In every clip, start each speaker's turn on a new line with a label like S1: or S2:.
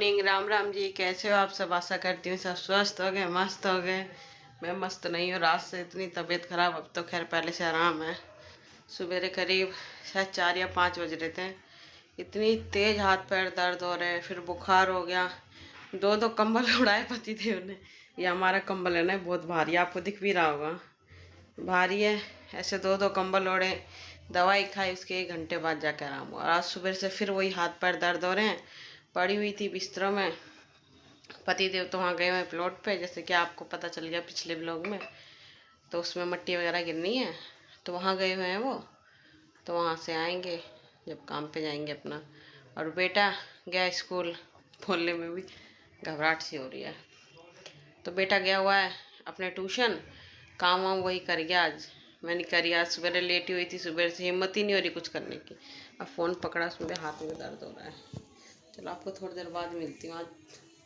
S1: Morning. Ram Ram ji, कैसे हो आप सब? आशा करती हूँ सब स्वस्थ हो गए, मस्त हो गए। मैं मस्त नहीं हूँ, रात से इतनी तबीयत खराब। अब तो खैर पहले से आराम है। सवेरे करीब शायद 4 या 5 बज रहे थे, इतनी तेज हाथ पैर दर्द हो रहे, फिर बुखार हो गया। दो कंबल उड़ाए पति देव ने। ये हमारा कंबल है ना, बहुत भारी, आपको दिख भी रहा होगा, भारी है। ऐसे दो कंबल ओढ़े, दवाई खाई, उसके 1 घंटे बाद जाकर आराम हुआ। आज सुबह से फिर वही हाथ पैर दर्द हो रहे हैं। पड़ी हुई थी बिस्तरों में। पति देव तो वहाँ गए हुए प्लॉट पे, जैसे कि आपको पता चल गया पिछले ब्लॉग में। तो उसमें मिट्टी वगैरह गिरनी है, तो वहाँ गए हुए हैं वो। तो वहाँ से आएंगे जब काम पे जाएंगे अपना। और बेटा गया स्कूल, बोलने में भी घबराहट सी हो रही है। तो बेटा गया हुआ है अपने ट्यूशन, काम वाम वही कर गया। आज मैंने करी, आज सुबह लेटी हुई थी, सुबह से हिम्मत ही नहीं हो रही कुछ करने की। अब फ़ोन पकड़ा, सुबह हाथ में दर्द हो रहा है। चलो आपको थोड़ी देर बाद मिलती हूँ, आज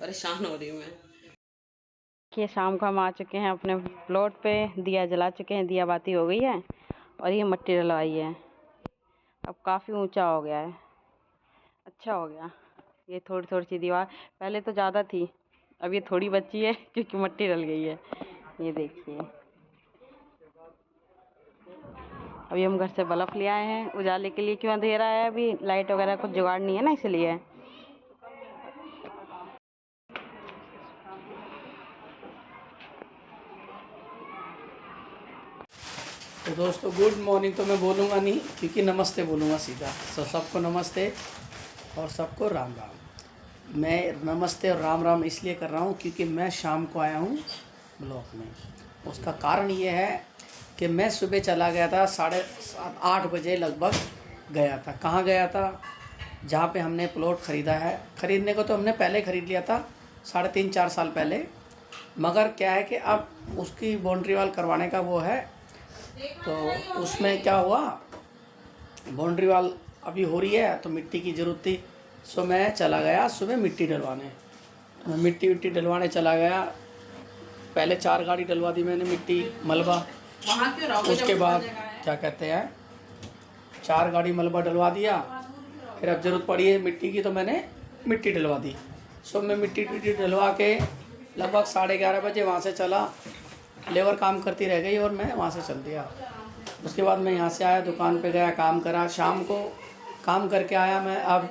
S1: परेशान हो रही हूँ मैं। देखिए शाम को हम आ चुके हैं अपने प्लॉट पे, दिया जला चुके हैं, दिया बाती हो गई है और ये मिट्टी डलवाई है। अब काफ़ी ऊंचा हो गया है, अच्छा हो गया। ये थोड़ी थोड़ी सी दीवार, पहले तो ज़्यादा थी, अब ये थोड़ी बची है क्योंकि मिट्टी डल गई है। ये देखिए, अभी हम घर से बल्ब ले आए हैं उजाले के लिए, क्यों अंधेरा है, अभी लाइट वगैरह कुछ जुगाड़ नहीं है ना, इसलिए।
S2: तो दोस्तों गुड मॉर्निंग तो मैं बोलूँगा नहीं, क्योंकि नमस्ते बोलूँगा सीधा। तो सबको नमस्ते और सबको राम राम। मैं नमस्ते और राम राम इसलिए कर रहा हूँ क्योंकि मैं शाम को आया हूँ ब्लॉक में। उसका कारण ये है कि मैं सुबह चला गया था, 7:30-8 बजे लगभग गया था। कहाँ गया था? जहाँ पे हमने प्लॉट ख़रीदा है। ख़रीदने को तो हमने पहले ख़रीद लिया था 3.5-4 साल पहले, मगर क्या है कि अब उसकी बाउंड्री वाल करवाने का वो है। तो उसमें क्या हुआ, बाउंड्री वाल अभी हो रही है तो मिट्टी की ज़रूरत थी। सो मैं चला गया सुबह मिट्टी डलवाने। मैं मिट्टी डलवाने चला गया। पहले 4 गाड़ी डलवा दी मैंने मिट्टी मलबा। उसके बाद क्या कहते हैं, 4 गाड़ी मलबा डलवा दिया। फिर अब ज़रूरत पड़ी है मिट्टी की, तो मैंने मिट्टी डलवा दी। सो मैं मिट्टी डलवा के लगभग 11:30 बजे वहाँ से चला। लेबर काम करती रह गई और मैं वहाँ से चल दिया। उसके बाद मैं यहाँ से आया, दुकान पे गया, काम करा। शाम को काम करके आया मैं, अब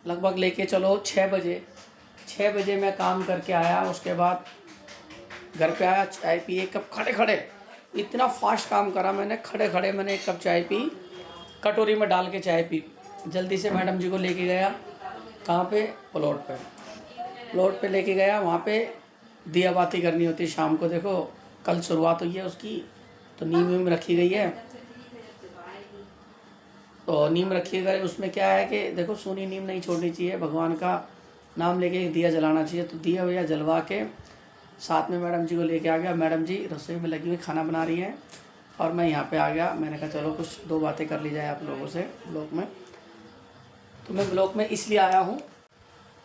S2: लगभग लेके चलो 6 बजे। 6 बजे मैं काम करके आया। उसके बाद घर पे आया, चाय पी, 1 कप खड़े खड़े, इतना फास्ट काम करा मैंने, खड़े खड़े मैंने 1 कप चाय पी, कटोरी में डाल के चाय पी। जल्दी से मैडम जी को लेके गया, कहाँ पे? प्लॉट पे लेके गया। वहाँ पे दिया बाती करनी होती शाम को। देखो कल शुरुआत हुई है उसकी, तो नीम वीम रखी गई है। तो नीम रखी गई, उसमें क्या है कि देखो सूनी नीम नहीं छोड़नी चाहिए, भगवान का नाम लेके दिया जलाना चाहिए। तो दिया भैया जलवा के साथ में मैडम जी को लेके आ गया। मैडम जी रसोई में लगी हुई खाना बना रही हैं और मैं यहाँ पे आ गया। मैंने कहा चलो कुछ 2 बातें कर ली जाए आप लोगों से ब्लॉक में। तो मैं ब्लॉक में इसलिए आया हूँ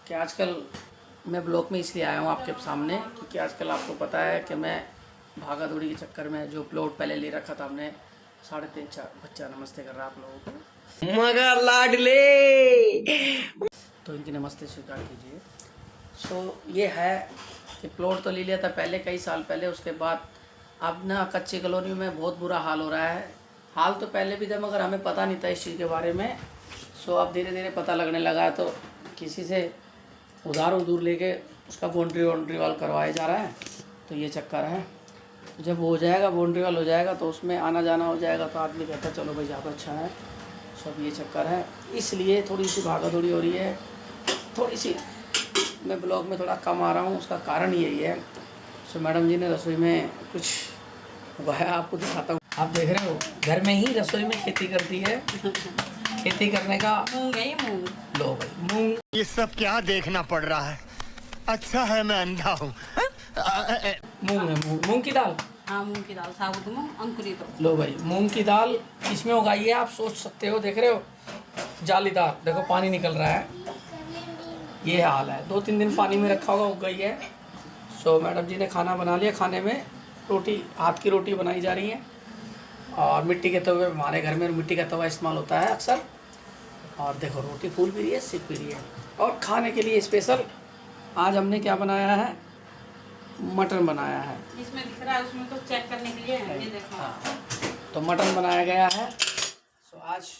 S2: कि आजकल मैं ब्लॉक में इसलिए आया हूँ आपके सामने, क्योंकि आजकल आपको पता है कि मैं भागा दौड़ी के चक्कर में जो प्लॉट पहले ले रखा था हमने, 3.5-4 बच्चा नमस्ते कर रहा है आप लोगों को,
S1: मगर लाडले,
S2: तो इनकी नमस्ते स्वीकार कीजिए। सो ये है कि प्लॉट तो ले लिया था पहले, कई साल पहले। उसके बाद अब ना कच्ची कॉलोनी में बहुत बुरा हाल हो रहा है। हाल तो पहले भी था मगर हमें पता नहीं था इस चीज़ के बारे में। सो अब धीरे धीरे पता लगने लगा है, तो किसी से उधार लेके उसका बाउंड्री वाल करवाया जा रहा है। तो ये चक्कर है। तो जब हो जाएगा, बाउंड्री वाल हो जाएगा, तो उसमें आना जाना हो जाएगा, तो आदमी कहता है चलो भाई ज़्यादा अच्छा है। सब ये चक्कर है, इसलिए थोड़ी सी भागा दौड़ी हो रही है। थोड़ी सी मैं ब्लॉग में थोड़ा कम आ रहा हूँ, उसका कारण यही है। सो मैडम जी ने रसोई में कुछ उगाया, आपको दिखाता हूँ। आप देख रहे हो घर में ही रसोई में खेती करती है। खेती करने का
S1: मूंग है, मूंग।
S2: लो भाई मूंग।
S3: ये सब क्या देखना पड़ रहा है? अच्छा है मैं अंधा हूँ।
S2: मूंग है, मूंग की दाल।
S1: हाँ, मूंग की दाल, साबुत मूंग, अंकुरित।
S2: लो भाई मूंग की दाल इसमें उगाई है। आप सोच सकते हो, देख रहे हो जालीदार, देखो पानी निकल रहा है, ये हाल है। 2-3 दिन पानी में रखा होगा, उग गई है। सो मैडम जी ने खाना बना लिया। खाने में रोटी, हाथ की रोटी बनाई जा रही है। और मिट्टी के तवे, हमारे घर में मिट्टी का तवा इस्तेमाल होता है अक्सर। और देखो रोटी फूल भी रही है, सिक भी रही है। और खाने के लिए स्पेशल आज हमने क्या बनाया है, मटन बनाया है।
S1: जिसमें दिख रहा है उसमें तो चेक करने के लिए है, ये देखो।
S2: हाँ, तो मटन बनाया गया है। तो आज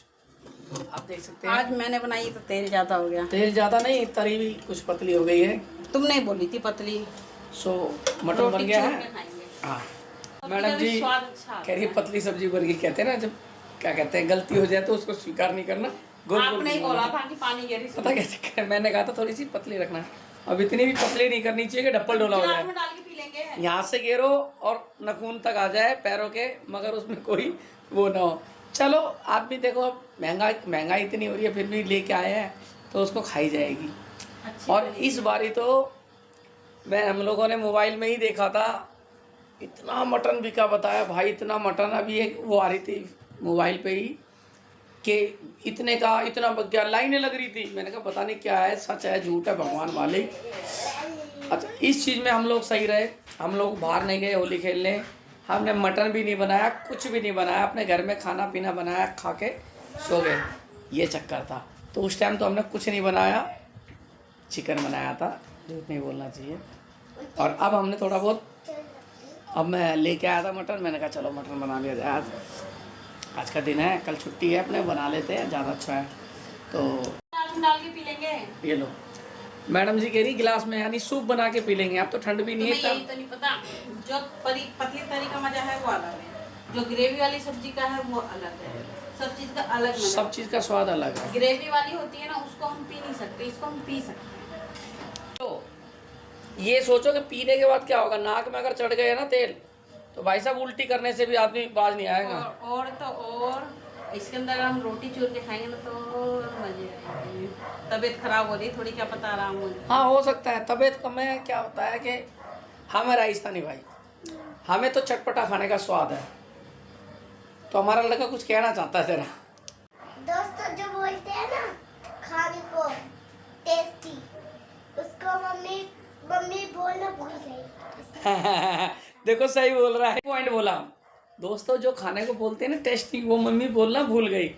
S2: आप देख सकते हैं,
S1: आज मैंने बनाई तो तेल ज़्यादा हो गया।
S2: तेल ज़्यादा नहीं, तरी भी कुछ पतली हो गई है।
S1: तुम नहीं बोली थी पतली।
S2: सो मटन बन गया
S1: चूर
S2: है।
S1: के खाएंगे।
S2: हाँ
S1: पतली
S2: मैडम
S1: का भी
S2: जी
S1: स्वाद अच्छा आता
S2: कह रही है
S1: है।
S2: पतली सब्जी बन गई। कहते हैं ना, जब क्या कहते हैं, गलती हो जाए तो उसको स्वीकार नहीं करना। गोल गोल
S1: आपने ही
S2: घुमाना।
S1: बोला था कि पानी गिरी सी।
S2: पता कैसे, मैंने कहा था थोड़ी सी पतली रखना। अब इतनी भी पतली नहीं करनी चाहिए कि डब्बल डोला हो
S1: गिलास
S2: जाए।
S1: में डाल के पी लेंगे।
S2: यहाँ से गिरो और नखून तक आ जाए पैरों के, मगर उसमें कोई वो ना हो। चलो आदमी देखो, अब महंगाई इतनी हो रही है, फिर भी लेके आए हैं तो उसको खाई जाएगी।
S1: अच्छी
S2: और
S1: बनी।
S2: इस बारी तो हम लोगों ने मोबाइल में ही देखा था, इतना मटन बिका, बताया भाई इतना मटन। अभी एक वो आ रही थी मोबाइल पे ही कि इतने का इतना बच गया, लाइनें लग रही थी। मैंने कहा पता नहीं क्या है, सच है झूठ है, भगवान वाले। अच्छा इस चीज़ में हम लोग सही रहे, हम लोग बाहर नहीं गए होली खेलने, हमने मटन भी नहीं बनाया, कुछ भी नहीं बनाया, अपने घर में खाना पीना बनाया, खा के सो गए। ये चक्कर था। तो उस टाइम तो हमने कुछ नहीं बनाया, चिकन बनाया था, झूठ नहीं बोलना चाहिए। और अब हमने थोड़ा बहुत, अब मैं लेके आया था मटन, मैंने कहा चलो मटन बना लिया जाए। आज का दिन है, कल छुट्टी है, अपने बना लेते हैं, ज़्यादा अच्छा है। तो
S1: गिलास में डाल के पी लेंगे।
S2: ये लो, मैडम जी कह रही गिलास में, यानी सूप बना के पी लेंगे। अब तो ठंड भी नहीं
S1: तुम्हें
S2: है
S1: यही तो नहीं पता, जो पतली तरी का मजा है वो अलग है, जो ग्रेवी वाली सब्जी का है वो अलग है। सब चीज का अलग मजा।
S2: सब चीज़ का स्वाद अलग है।
S1: ग्रेवी वाली होती है ना, उसको हम पी नहीं सकते, इसको हम पी सकते हैं।
S2: तो ये सोचो कि पीने के बाद क्या होगा, नाक में अगर चढ़ गए ना तेल, तो भाई साहब उल्टी करने से भी आदमी बाज नहीं आएगा।
S1: और इसके अंदर हम रोटी चूर के खाएंगे ना तो मजे आएंगे। तबीयत खराब हो रही थोड़ी, क्या पता आराम हो जाए।
S2: हाँ हो सकता है तबीयत कम है। क्या होता है कि हमें राजस्थानी भाई, हमें तो चटपटा खाने का स्वाद है। तो हमारा लड़का कुछ कहना चाहता है जरा।
S4: दोस्तों जो बोलते हैं ना खाने को टेस्टी, उसको मम्मी मम्मी बोलना भूल गई।
S2: देखो सही बोल रहा है, पॉइंट बोला। दोस्तों जो खाने को बोलते हैं ना टेस्टी, वो मम्मी बोलना भूल गई।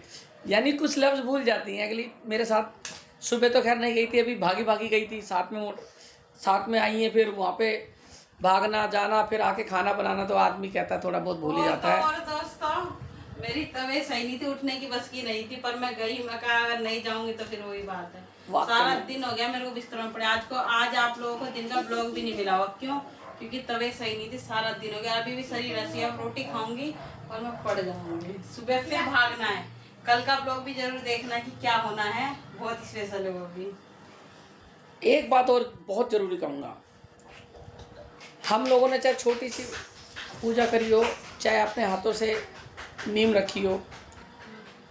S2: यानी कुछ लफ्ज़ भूल जाती हैं। अगली मेरे साथ सुबह तो खैर नहीं गई थी, अभी भागी भागी गई थी, साथ में आई हैं, फिर वहाँ पे भागना जाना, फिर आके खाना बनाना, तो आदमी कहता है थोड़ा बहुत भूल ही जाता है।
S1: और दोस्तों मेरी तबीयत सही नहीं थी, उठने की बस की नहीं थी, पर मैं गई। मैं कहा अगर नहीं जाऊंगी तो फिर वही बात है।
S2: वाकई
S1: सारा
S2: में।
S1: दिन हो गया मेरे को बिस्तर में पड़े। आज आप लोगों को दिन का ब्लॉग भी नहीं मिला हुआ। क्यों? क्योंकि तबीयत सही नहीं थी, सारा दिन हो गया। अभी भी शरीर ऐसी है, अब रोटी खाऊंगी और मैं पड़ जाऊंगी। सुबह फिर भागना है। कल का ब्लॉग भी जरूर देखना कि क्या होना है, बहुत स्पेशल है वो भी।
S2: एक बात और बहुत ज़रूरी कहूँगा, हम लोगों ने चाहे छोटी सी पूजा करी हो, चाहे अपने हाथों से नीम रखी हो,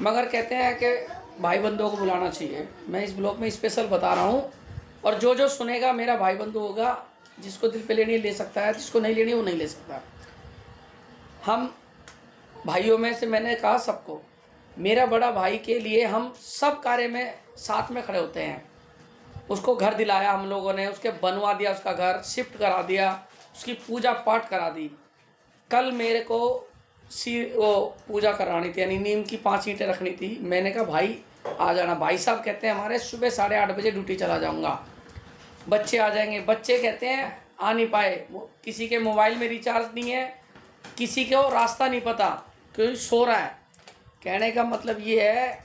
S2: मगर कहते हैं कि भाई बंधुओं को बुलाना चाहिए। मैं इस ब्लॉग में स्पेशल बता रहा हूँ, और जो जो सुनेगा मेरा भाई बंधु होगा। जिसको दिल पे लेनी ले सकता है, जिसको नहीं लेनी वो नहीं ले सकता। हम भाइयों में से मैंने कहा सबको, मेरा बड़ा भाई के लिए हम सब कार्य में साथ में खड़े होते हैं। उसको घर दिलाया हम लोगों ने, उसके बनवा दिया, उसका घर शिफ्ट करा दिया, उसकी पूजा पाठ करा दी। कल मेरे को वो पूजा करानी थी, यानी नीम की 5 ईंटें रखनी थी। मैंने कहा भाई आ जाना। भाई साहब कहते हैं हमारे सुबह 8:30 बजे ड्यूटी चला जाऊंगा, बच्चे आ जाएंगे। बच्चे कहते हैं आ नहीं पाए, किसी के मोबाइल में रिचार्ज नहीं है, किसी को रास्ता नहीं पता, कोई सो रहा है। कहने का मतलब ये है,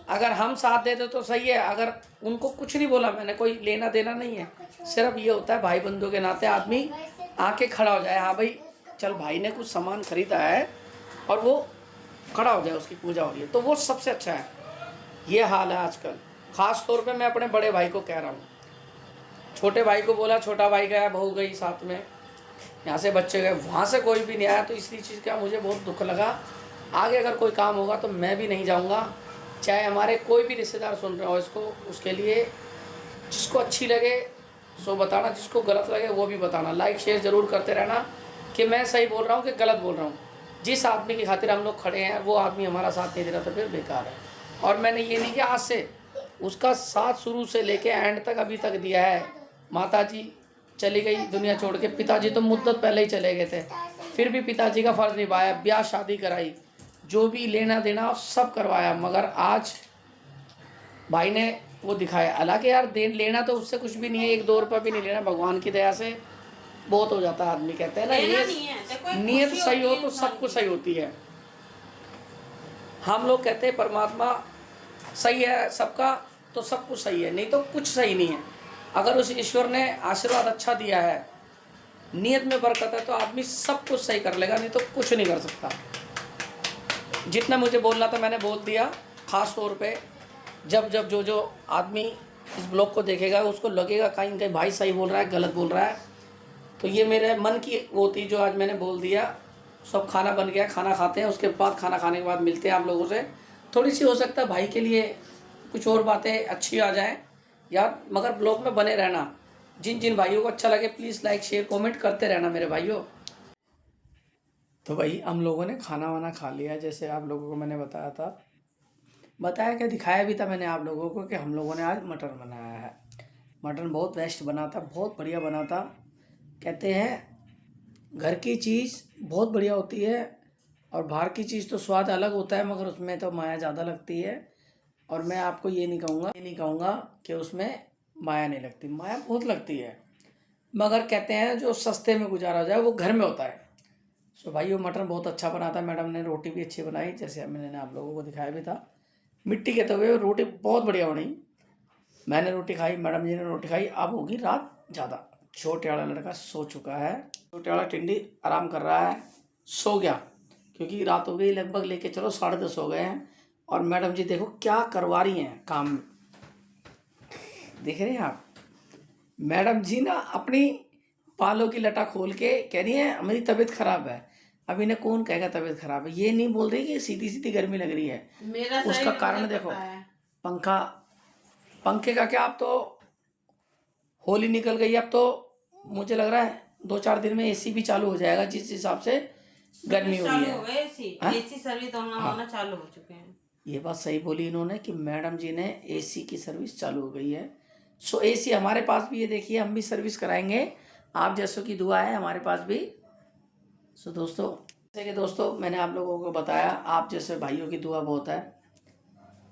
S2: अगर हम साथ देते तो सही है, अगर उनको कुछ नहीं बोला मैंने, कोई लेना देना नहीं है। सिर्फ ये होता है भाई बंधु के नाते आदमी आके खड़ा हो जाए, हाँ भाई चल भाई ने कुछ सामान खरीदा है, और वो खड़ा हो जाए, उसकी पूजा हो रही है, तो वो सबसे अच्छा है। ये हाल है आजकल। ख़ास तौर पे मैं अपने बड़े भाई को कह रहा हूँ। छोटे भाई को बोला, छोटा भाई गया, बहू गई साथ में, यहाँ से बच्चे गए, वहाँ से कोई भी नहीं आया। तो इसलिए चीज़ का मुझे बहुत दुख लगा। आगे अगर कोई काम होगा तो मैं भी नहीं जाऊँगा, चाहे हमारे कोई भी रिश्तेदार सुन रहे हो इसको। उसके लिए जिसको अच्छी लगे सो बताना, जिसको गलत लगे वो भी बताना। लाइक शेयर ज़रूर करते रहना कि मैं सही बोल रहा हूँ कि गलत बोल रहा हूँ। जिस आदमी की खातिर हम लोग खड़े हैं वो आदमी हमारा साथ नहीं दे रहा तो फिर बेकार है। और मैंने ये नहीं कि आज से, उसका साथ शुरू से लेके एंड तक अभी तक दिया है। माताजी चली गई दुनिया छोड़ के, पिताजी तो मुद्दत पहले ही चले गए थे, फिर भी पिताजी का फ़र्ज़ निभाया, ब्याह शादी कराई, जो भी लेना देना सब करवाया। मगर आज भाई ने वो दिखाए। हालांकि यार दे लेना तो उससे कुछ भी नहीं है, 1-2 रुपये भी नहीं लेना, भगवान की दया से बहुत हो जाता है। आदमी कहते हैं ना,
S1: लेना नहीं है, देखो एक
S2: नीयत
S1: खुशी
S2: सही
S1: होती
S2: हो
S1: है
S2: तो
S1: इंसान
S2: सब कुछ
S1: की।
S2: सही होती है। हम लोग कहते हैं परमात्मा सही है सबका, तो सब कुछ सही है, नहीं तो कुछ सही नहीं है। अगर उस ईश्वर ने आशीर्वाद अच्छा दिया है, नीयत में बरकत है, तो आदमी सब कुछ सही कर लेगा, नहीं तो कुछ नहीं कर सकता। जितना मुझे बोलना था मैंने बोल दिया। ख़ास तौर पे जब जब जो आदमी इस ब्लॉग को देखेगा उसको लगेगा कहीं न कहीं भाई सही बोल रहा है, गलत बोल रहा है, तो ये मेरे मन की वो थी जो आज मैंने बोल दिया। सब खाना बन गया, खाना खाते हैं, उसके बाद खाना खाने के बाद मिलते हैं आप लोगों से। थोड़ी सी हो सकता है भाई के लिए कुछ और बातें अच्छी आ जाएं यार, मगर ब्लॉग में बने रहना। जिन जिन भाइयों को अच्छा लगे प्लीज़ लाइक शेयर कमेंट करते रहना मेरे भाइयों। तो भाई हम लोगों ने खाना वाना खा लिया, जैसे आप लोगों को मैंने बताया कि दिखाया भी था मैंने आप लोगों को कि हम लोगों ने आज मटन बनाया है। मटन बहुत बेस्ट बना था, बहुत बढ़िया बना था। कहते हैं घर की चीज़ बहुत बढ़िया होती है, और बाहर की चीज़ तो स्वाद अलग होता है, मगर उसमें तो माया ज़्यादा लगती है। और मैं आपको ये नहीं कहूँगा कि उसमें माया नहीं लगती, माया बहुत लगती है, मगर कहते हैं जो सस्ते में गुजारा हो जाए वो घर में होता है। सो भाइयों मटन बहुत अच्छा बना था, मैडम ने रोटी भी अच्छी बनाई, जैसे मैंने आप लोगों को दिखाया भी था। मिट्टी के तवे पे रोटी बहुत बढ़िया बनी। मैंने रोटी खाई, मैडम जी ने रोटी खाई। अब होगी रात ज़्यादा। छोटे वाला लड़का सो चुका है, छोटे वाला टिंडी आराम कर रहा है, सो गया, क्योंकि रात हो गई लगभग, लेके चलो 10:30 हो गए हैं। और मैडम जी देखो क्या करवा रही हैं काम, देख रहे हैं आप। मैडम जी ना अपनी बालों की लटा खोल के कह रही है मेरी तबीयत खराब है। अब इन्हें कौन कहेगा तबीयत खराब है, ये नहीं बोल रही कि सीधी सीधी गर्मी लग रही है।
S1: मेरा
S2: उसका
S1: शरीर
S2: कारण
S1: मुझे
S2: देखो,
S1: पता है।
S2: पंखे का क्या, अब तो होली निकल गई, अब तो मुझे लग रहा है 2-4 दिन में एसी भी चालू हो जाएगा, जिस हिसाब से गर्मी हो रही
S1: चालू
S2: है।
S1: हो गए एसी,
S2: हाँ?
S1: एसी सर्विस होना चालू हो चुके हैं।
S2: ये बात सही बोली इन्होंने कि मैडम जी ने एसी की सर्विस चालू हो गई है। सो एसी हमारे पास भी, ये देखिए हम भी सर्विस कराएंगे, आप जैसों की दुआ है हमारे पास भी। सो दोस्तों, जैसे कि दोस्तों मैंने आप लोगों को बताया, आप जैसे भाइयों की दुआ बहुत है,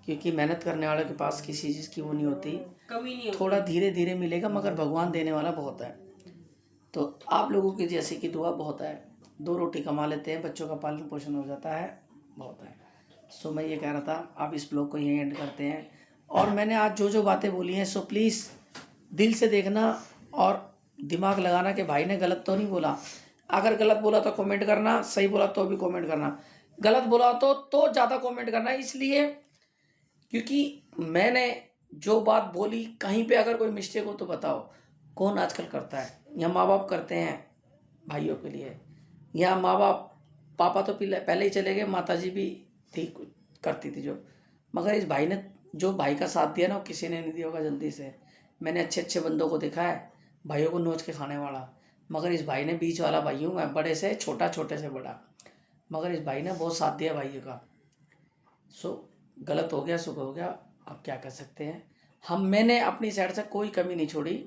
S2: क्योंकि मेहनत करने वालों के पास किसी चीज़ की वो नहीं होती,
S1: कमी नहीं होती।
S2: थोड़ा धीरे धीरे मिलेगा, मगर भगवान देने वाला बहुत है। तो आप लोगों की जैसे की दुआ बहुत है, 2 रोटी कमा लेते हैं, बच्चों का पालन पोषण हो जाता है, बहुत है। सो मैं ये कह रहा था, आप इस ब्लॉग को यहीं एंड करते हैं। और मैंने आज जो बातें बोली हैं, सो प्लीज़ दिल से देखना और दिमाग लगाना कि भाई ने गलत तो नहीं बोला। अगर गलत बोला तो कमेंट करना, सही बोला तो भी कमेंट करना, गलत बोला तो ज़्यादा कमेंट करना, इसलिए क्योंकि मैंने जो बात बोली कहीं पे अगर कोई मिस्टेक हो तो बताओ। कौन आजकल करता है, या माँ बाप करते हैं भाइयों के लिए, या माँ बाप, पापा तो पहले ही चले गए, माता जी भी थी करती थी जो, मगर इस भाई ने जो भाई का साथ दिया ना, वो किसी ने नहीं दिया होगा जल्दी से। मैंने अच्छे अच्छे बंदों को देखा है भाइयों को नोच के खाने वाला, मगर इस भाई ने बीच वाला भाई हूँ मैं, बड़े से छोटा, छोटे से बड़ा, मगर इस भाई ने बहुत साथ दिया भाइयों का। सो गलत हो गया, सुख हो गया, अब क्या कर सकते हैं। मैंने अपनी साइड से कोई कमी नहीं छोड़ी,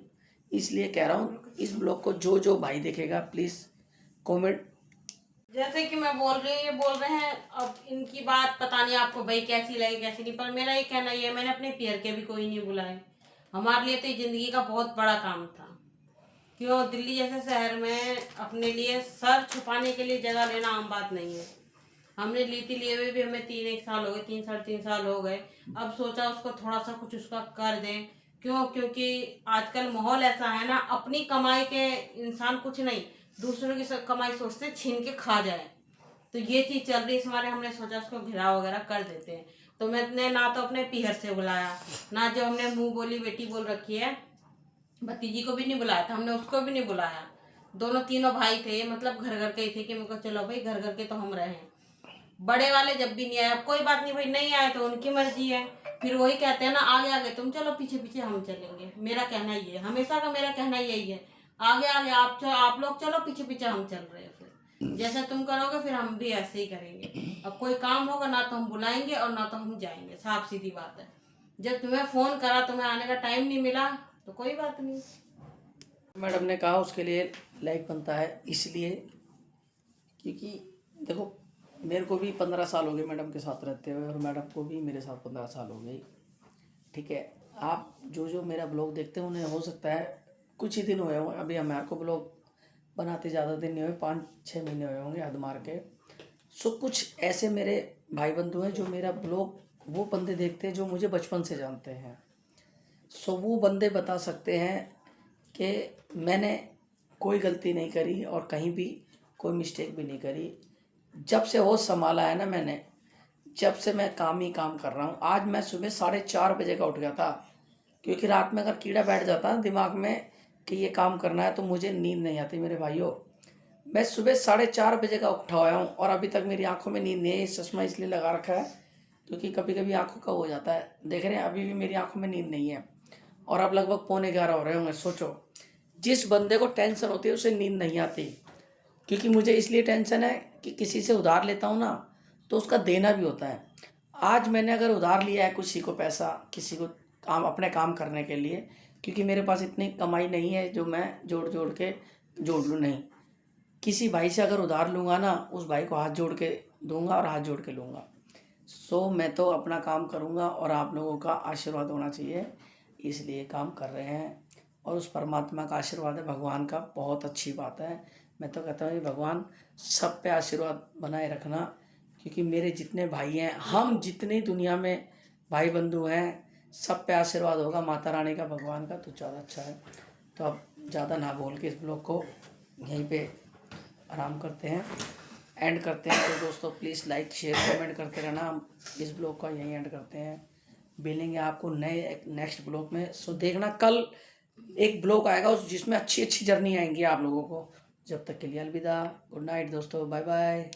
S2: इसलिए कह रहा हूँ इस ब्लॉग को जो भाई देखेगा प्लीज़ कमेंट।
S1: जैसे कि मैं बोल रही हूँ, ये बोल रहे हैं, अब इनकी बात पता नहीं आपको भाई कैसी लगी कैसी नहीं, पर मेरा ये कहना ये है, मैंने अपने पीयर के भी कोई नहीं बुलाए। हमारे लिए तो ये जिंदगी का बहुत बड़ा काम था। क्यों, दिल्ली जैसे शहर में अपने लिए सर छुपाने के लिए जगह लेना आम बात नहीं है। हमने ली थी, लिए हुए भी हमें 3-1 साल हो गए, 3-3.5 साल हो गए। अब सोचा उसको थोड़ा सा कुछ उसका कर दें। क्यों, क्योंकि आजकल माहौल ऐसा है ना, अपनी कमाई के इंसान कुछ नहीं, दूसरों की कमाई सोचते छीन के खा जाए। तो ये चीज़ चल रही, इस हमारे हमने सोचा उसको घिराव वगैरह कर देते हैं। तो मैंने ना तो अपने पीहर से बुलाया, ना जो हमने मुँह बोली बेटी बोल रखी है भतीजी को भी नहीं बुलाया था, हमने उसको भी नहीं बुलाया। दोनों तीनों भाई थे, मतलब घर घर के ही थे कि मेरे को चलो भाई घर घर के तो हम रहे। बड़े वाले जब भी नहीं आए, अब कोई बात नहीं भाई, नहीं आए तो उनकी मर्जी है। फिर वही कहते हैं ना, आगे आगे तुम चलो, पीछे पीछे हम चलेंगे। मेरा कहना ये है, हमेशा का मेरा कहना यही है, आगे आगे आप लोग चलो, पीछे पीछे हम चल रहे हैं। फिर जैसे तुम करोगे फिर हम भी ऐसे ही करेंगे। अब कोई काम होगा ना तो हम बुलाएंगे और ना तो हम जाएंगे, साफ सीधी बात है। जब तुम्हें फोन करा, तुम्हें आने का टाइम नहीं मिला तो कोई बात नहीं।
S2: मैडम ने कहा उसके लिए लाइक बनता है, इसलिए क्योंकि देखो मेरे को भी 15 साल हो गए मैडम के साथ रहते हुए, और मैडम को भी मेरे साथ 15 साल हो गए, ठीक है। आप जो जो मेरा ब्लॉग देखते हैं उन्हें हो सकता है कुछ ही दिन हुए हों, अभी हमारे को ब्लॉग बनाते ज़्यादा दिन नहीं हुए, 5-6 महीने हुए होंगे हद मार के। सो कुछ ऐसे मेरे भाई बंधु हैं जो मेरा ब्लॉग वो बंदे देखते हैं जो मुझे बचपन से जानते हैं। सो वो बंदे बता सकते हैं कि मैंने कोई गलती नहीं करी और कहीं भी कोई मिस्टेक भी नहीं करी। जब से होश संभाला है ना मैंने, जब से मैं काम ही काम कर रहा हूँ। आज मैं सुबह 4:30 बजे का उठ गया था, क्योंकि रात में अगर कीड़ा बैठ जाता है दिमाग में कि ये काम करना है तो मुझे नींद नहीं आती मेरे भाइयों। मैं सुबह 4:30 बजे का उठा हुआ हूँ और अभी तक मेरी आंखों में नींद नहीं है। ये चश्मा इसलिए लगा रखा है क्योंकि कभी कभी आंखों का हो जाता है। देख रहे हैं अभी भी मेरी आंखों में नींद नहीं है और अब लगभग 11:45 हो रहे होंगे। सोचो, जिस बंदे को टेंशन होती है उसे नींद नहीं आती, क्योंकि मुझे इसलिए टेंशन है कि किसी से उधार लेता हूँ ना तो उसका देना भी होता है। आज मैंने अगर उधार लिया है किसी को पैसा, किसी को काम अपने काम करने के लिए, क्योंकि मेरे पास इतनी कमाई नहीं है जो मैं जोड़ जोड़ के जोड़ लूँ, नहीं। किसी भाई से अगर उधार लूँगा ना, उस भाई को हाथ जोड़ के दूंगा और हाथ जोड़ के लूँगा। सो मैं तो अपना काम करूँगा और आप लोगों का आशीर्वाद होना चाहिए, इसलिए काम कर रहे हैं। और उस परमात्मा का आशीर्वाद है, भगवान का, बहुत अच्छी बात है। मैं तो कहता हूँ भगवान सब पे आशीर्वाद बनाए रखना, क्योंकि मेरे जितने भाई हैं, हम जितनी दुनिया में भाई बंधु हैं, सब पे आशीर्वाद होगा माता रानी का, भगवान का, तो ज़्यादा अच्छा है। तो अब ज़्यादा ना बोल के इस ब्लॉग को यहीं पे आराम करते हैं, एंड करते हैं। तो दोस्तों प्लीज़ लाइक शेयर कमेंट करते रहना। हम इस ब्लॉग का यहीं एंड करते हैं, मिलेंगे आपको नए नेक्स्ट ब्लॉग में। सो देखना कल एक ब्लॉग आएगा उस जिसमें अच्छी अच्छी जर्नी आएंगी आप लोगों को। जब तक के लिए अलविदा, गुड नाइट दोस्तों, बाय बाय।